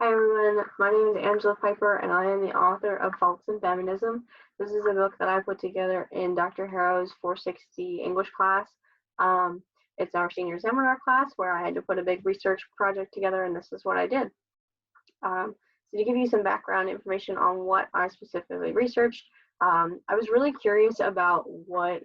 Hi everyone, my name is Angela Piper and I am the author of Faults in Feminism. This is a book that I put together in Dr. Harrow's 460 English class. Um, it's our senior seminar class where I had to put a big research project together, and this is what I did. So to give you some background information on what I specifically researched, I was really curious about what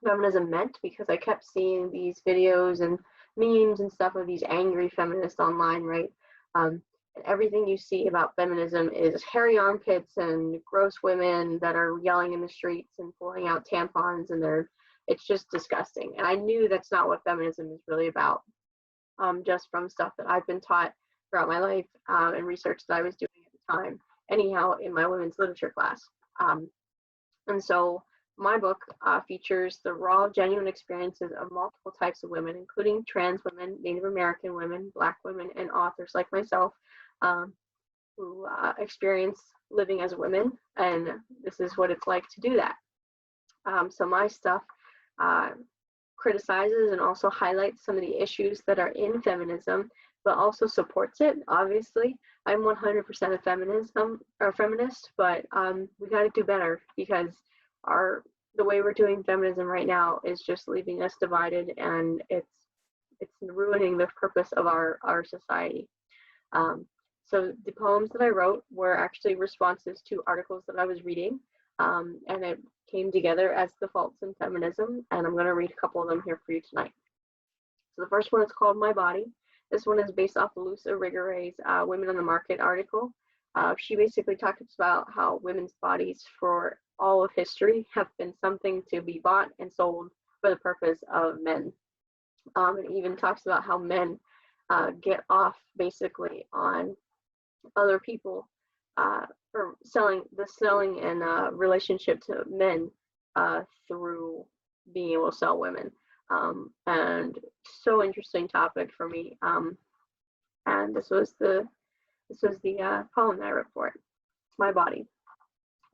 feminism meant because I kept seeing these videos and memes and stuff of these angry feminists online, right? And everything you see about feminism is hairy armpits and gross women that are yelling in the streets and pulling out tampons, and it's just disgusting. And I knew that's not what feminism is really about, just from stuff that I've been taught throughout my life and research that I was doing at the time, anyhow, in my women's literature class. And so my book features the raw, genuine experiences of multiple types of women, including trans women, Native American women, Black women, and authors like myself who experience living as women, and this is what it's like to do that. So my stuff criticizes and also highlights some of the issues that are in feminism, but also supports it. Obviously, I'm 100% a feminist, but we got to do better because the way we're doing feminism right now is just leaving us divided, and it's ruining the purpose of our society. So the poems that I wrote were actually responses to articles that I was reading, and it came together as the faults in feminism, and I'm going to read a couple of them here for you tonight. So the first one is called My Body. This one is based off of Luce Irigaray's Women on the Market article. She basically talks about how women's bodies for all of history have been something to be bought and sold for the purpose of men. It even talks about how men get off basically on other people for selling and relationship to men through being able to sell women. And so interesting topic for me. And this was the poem that I wrote for it. My body.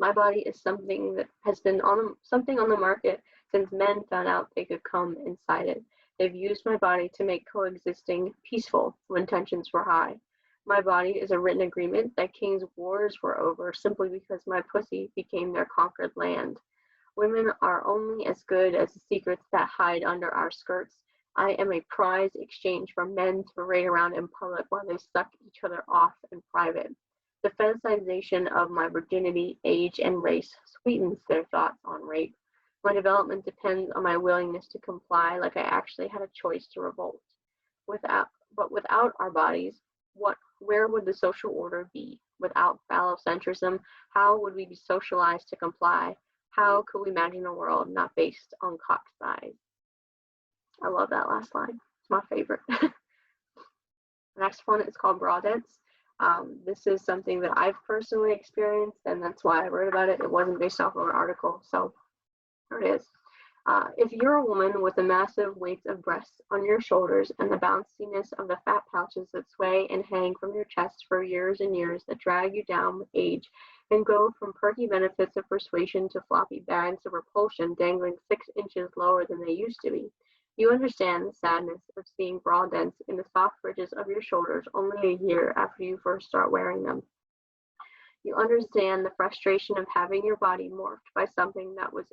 My body is something that has been on the market since men found out they could come inside it. They've used my body to make coexisting peaceful when tensions were high. My body is a written agreement that kings' wars were over simply because my pussy became their conquered land. Women are only as good as the secrets that hide under our skirts. I am a prize exchange for men to parade around in public while they suck each other off in private. The fetishization of my virginity, age, and race sweetens their thoughts on rape. My development depends on my willingness to comply, like I actually had a choice to revolt. But without our bodies, where would the social order be? Without phallocentrism, how would we be socialized to comply? How could we imagine a world not based on cock size? I love that last line. It's my favorite. The next one is called Bra Dents. This is something that I've personally experienced, and that's why I wrote about it. It wasn't based off of an article, so here it is. If you're a woman with the massive weights of breasts on your shoulders and the bounciness of the fat pouches that sway and hang from your chest for years and years that drag you down with age and go from perky benefits of persuasion to floppy bags of repulsion dangling 6 inches lower than they used to be, you understand the sadness of seeing bra dents in the soft ridges of your shoulders only a year after you first start wearing them. You understand the frustration of having your body morphed by something that was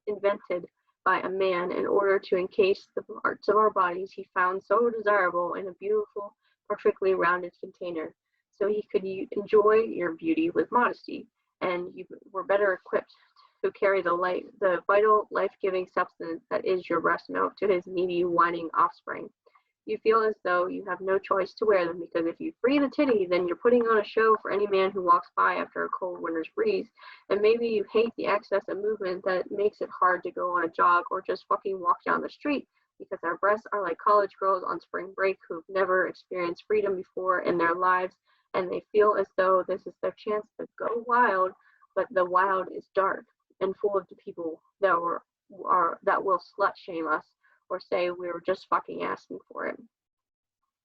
invented by a man in order to encase the parts of our bodies he found so desirable in a beautiful, perfectly rounded container, so he could enjoy your beauty with modesty, and you were better equipped to carry the vital, life-giving substance that is your breast milk to his needy, whining offspring. You feel as though you have no choice to wear them because if you free the titty, then you're putting on a show for any man who walks by after a cold winter's breeze. And maybe you hate the excess of movement that makes it hard to go on a jog or just fucking walk down the street because our breasts are like college girls on spring break who've never experienced freedom before in their lives, and they feel as though this is their chance to go wild, but the wild is dark and full of the people that will slut shame us or say we were just fucking asking for it.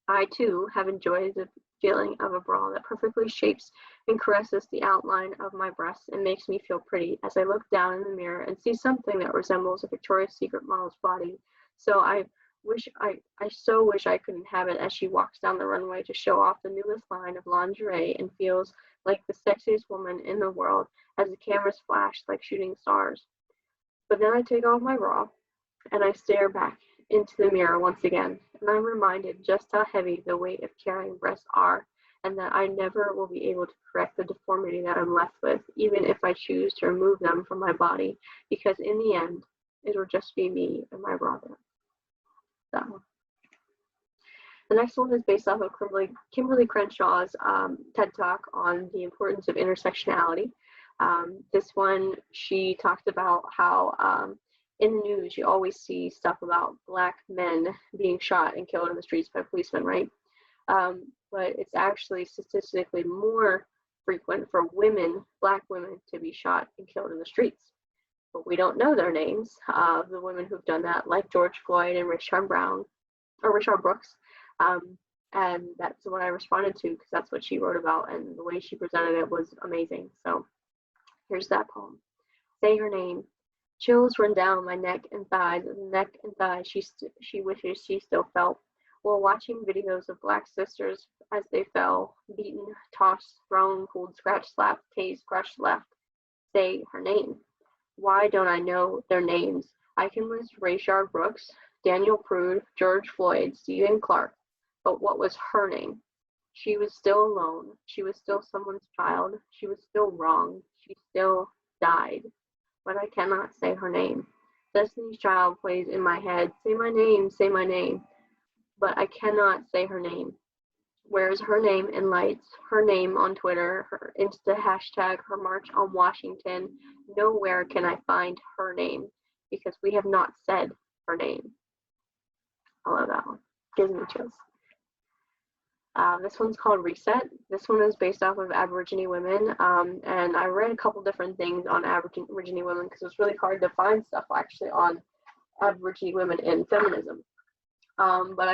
I too have enjoyed the feeling of a bra that perfectly shapes and caresses the outline of my breasts and makes me feel pretty as I look down in the mirror and see something that resembles a Victoria's Secret model's body. So I I so wish I could have it as she walks down the runway to show off the newest line of lingerie and feels like the sexiest woman in the world as the cameras flash like shooting stars. But then I take off my bra and I stare back into the mirror once again, and I'm reminded just how heavy the weight of carrying breasts are, and that I never will be able to correct the deformity that I'm left with, even if I choose to remove them from my body, because in the end, it will just be me and my brother. So, the next one is based off of Kimberly Crenshaw's TED Talk on the importance of intersectionality. This one, she talked about how in the news you always see stuff about Black men being shot and killed in the streets by policemen, right? But it's actually statistically more frequent for women, Black women, to be shot and killed in the streets. But we don't know their names of the women who've done that, like George Floyd and Rayshard Brooks. And that's what I responded to because that's what she wrote about, and the way she presented it was amazing. So here's that poem. Say her name. Chills run down my neck and thighs she wishes she still felt while watching videos of Black sisters as they fell, beaten, tossed, thrown, pulled, scratched, slapped, tased, crushed, left. Say her name. Why don't I know their names? I can list Rayshard Brooks, Daniel Prude, George Floyd, Stephen Clark, but what was her name? She was still alone. She was still someone's child. She was still wrong. She still died. But I cannot say her name. Destiny's Child plays in my head. Say my name, say my name. But I cannot say her name. Where's her name in lights? Her name on Twitter, her Insta hashtag, her march on Washington. Nowhere can I find her name because we have not said her name. I love that one. Gives me chills. This one's called Reset. This one is based off of Aborigine women, and I read a couple different things on Aborigine women because it was really hard to find stuff actually on Aborigine women in feminism. But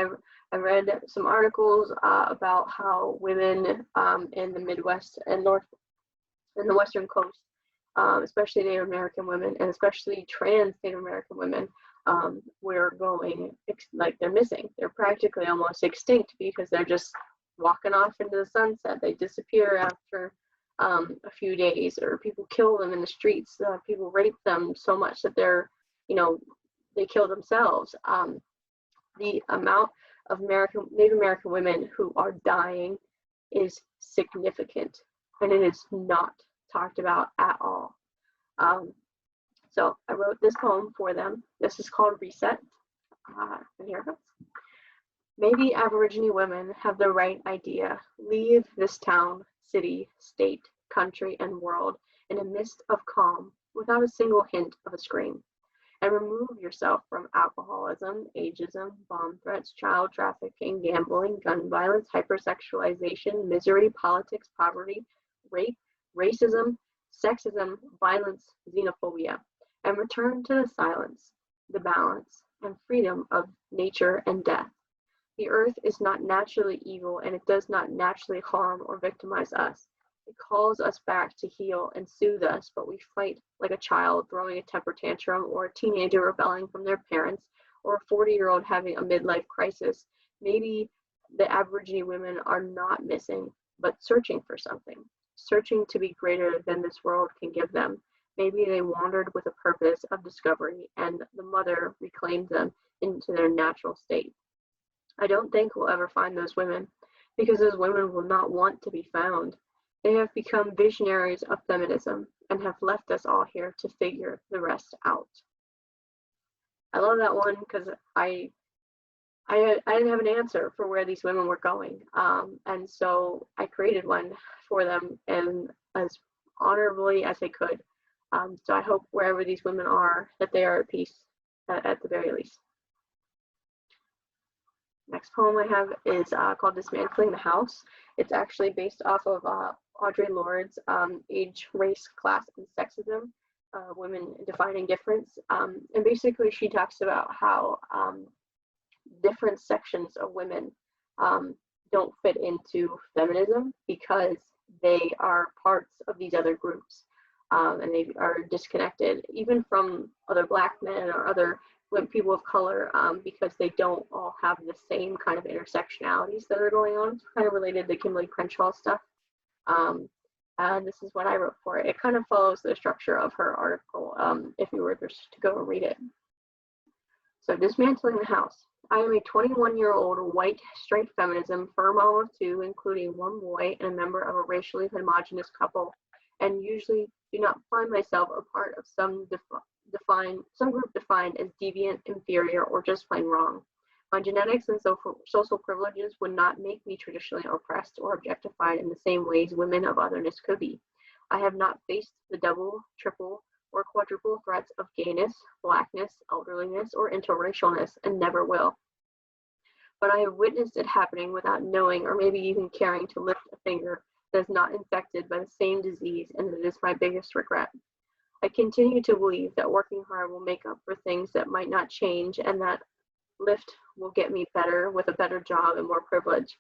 I read some articles about how women in the Midwest and the Western Coast, especially Native American women and especially trans Native American women, we're going, like they're missing. They're practically almost extinct because they're just walking off into the sunset. They disappear after a few days, or people kill them in the streets. People rape them so much that they kill themselves. The amount of Native American women who are dying is significant, and it is not talked about at all. So I wrote this poem for them. This is called Reset, and here it goes. Maybe Aborigine women have the right idea. Leave this town, city, state, country, and world in a mist of calm without a single hint of a scream. And remove yourself from alcoholism, ageism, bomb threats, child trafficking, gambling, gun violence, hypersexualization, misery, politics, poverty, rape, racism, sexism, violence, xenophobia, and return to the silence, the balance, and freedom of nature and death. The earth is not naturally evil, and it does not naturally harm or victimize us. It calls us back to heal and soothe us, but we fight like a child throwing a temper tantrum, or a teenager rebelling from their parents, or a 40-year-old having a midlife crisis. Maybe the Aborigine women are not missing, but searching for something, searching to be greater than this world can give them. Maybe they wandered with a purpose of discovery, and the mother reclaimed them into their natural state. I don't think we'll ever find those women, because those women will not want to be found. They have become visionaries of feminism and have left us all here to figure the rest out. I love that one because I didn't have an answer for where these women were going, and so I created one for them, and as honorably as I could. So I hope wherever these women are, that they are at peace, at the very least. Next poem I have is called Dismantling the House. It's actually based off of Audre Lorde's Age, Race, Class, and Sexism, Women Defining Difference. And basically she talks about how different sections of women don't fit into feminism because they are parts of these other groups, and they are disconnected even from other Black men or other with people of color because they don't all have the same kind of intersectionalities that are going on. It's kind of related to Kimberly Crenshaw stuff. And this is what I wrote for it. It kind of follows the structure of her article if you were just to go and read it. So, dismantling the house. I am a 21-year-old white straight feminism, fur mom of two, including one boy, and a member of a racially homogenous couple, and usually do not find myself a part of some group defined as deviant, inferior, or just plain wrong. My genetics and social privileges would not make me traditionally oppressed or objectified in the same ways women of otherness could be. I have not faced the double, triple, or quadruple threats of gayness, blackness, elderliness, or interracialness, and never will. But I have witnessed it happening without knowing or maybe even caring to lift a finger that is not infected by the same disease, and it is my biggest regret. I continue to believe that working hard will make up for things that might not change, and that lift will get me better with a better job and more privilege.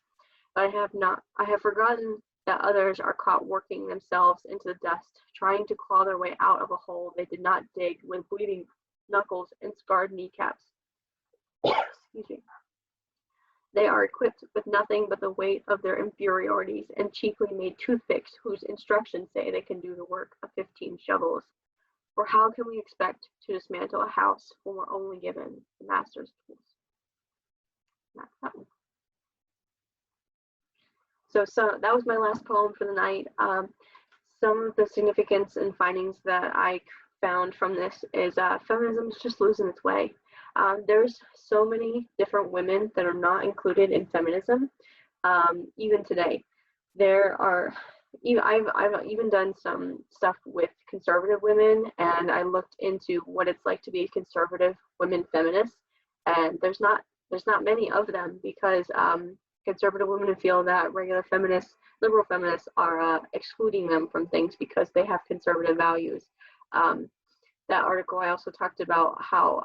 But I have forgotten that others are caught working themselves into the dust, trying to claw their way out of a hole they did not dig with bleeding knuckles and scarred kneecaps. Excuse me. They are equipped with nothing but the weight of their inferiorities and cheaply made toothpicks whose instructions say they can do the work of 15 shovels. Or how can we expect to dismantle a house when we're only given the master's tools? That's that one. So that was my last poem for the night. Some of the significance and findings that I found from this is feminism is just losing its way. There's so many different women that are not included in feminism, even today. There are, I've even done some stuff with conservative women, and I looked into what it's like to be a conservative women feminist, and there's not many of them because conservative women feel that regular feminists, liberal feminists are excluding them from things because they have conservative values. That article I also talked about how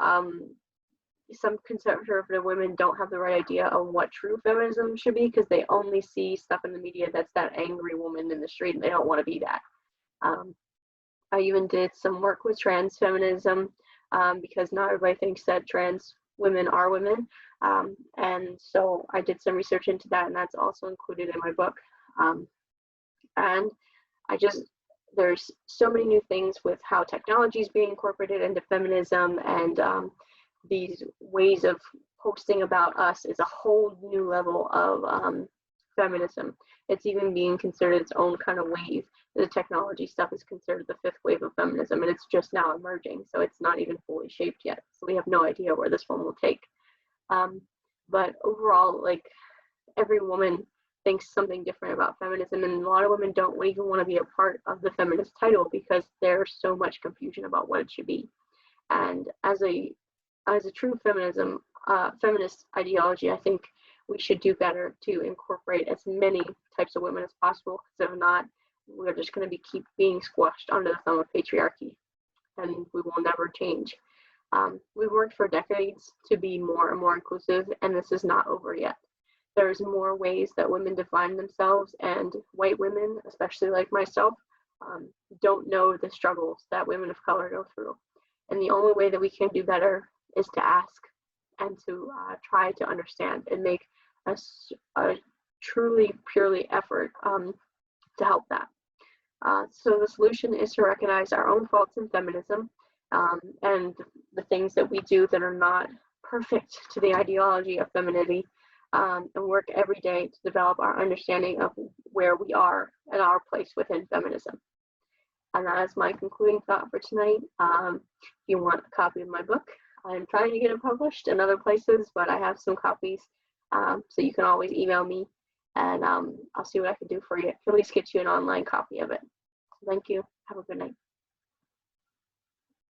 some conservative women don't have the right idea of what true feminism should be because they only see stuff in the media that's that angry woman in the street and they don't want to be that. I even did some work with trans feminism because not everybody thinks that trans women are women. And so I did some research into that, and that's also included in my book. And there's so many new things with how technology is being incorporated into feminism, and these ways of posting about us is a whole new level of feminism. It's even being considered its own kind of wave. The technology stuff is considered the fifth wave of feminism, and it's just now emerging, so it's not even fully shaped yet. So we have no idea where this one will take. But overall, like, every woman thinks something different about feminism, and a lot of women don't even want to be a part of the feminist title because there's so much confusion about what it should be. And as a true feminist ideology, I think we should do better to incorporate as many types of women as possible, because if not, we're just going to keep being squashed under the thumb of patriarchy, and we will never change. We've worked for decades to be more and more inclusive, and this is not over yet. There's more ways that women define themselves, and white women, especially like myself, don't know the struggles that women of color go through. And the only way that we can do better is to ask and to try to understand and make a truly, purely effort to help that. So the solution is to recognize our own faults in feminism and the things that we do that are not perfect to the ideology of femininity, and work every day to develop our understanding of where we are and our place within feminism. And that is my concluding thought for tonight. If you want a copy of my book, I'm trying to get it published in other places, but I have some copies, so you can always email me, and I'll see what I can do for you. At least get you an online copy of it. Thank you. Have a good night.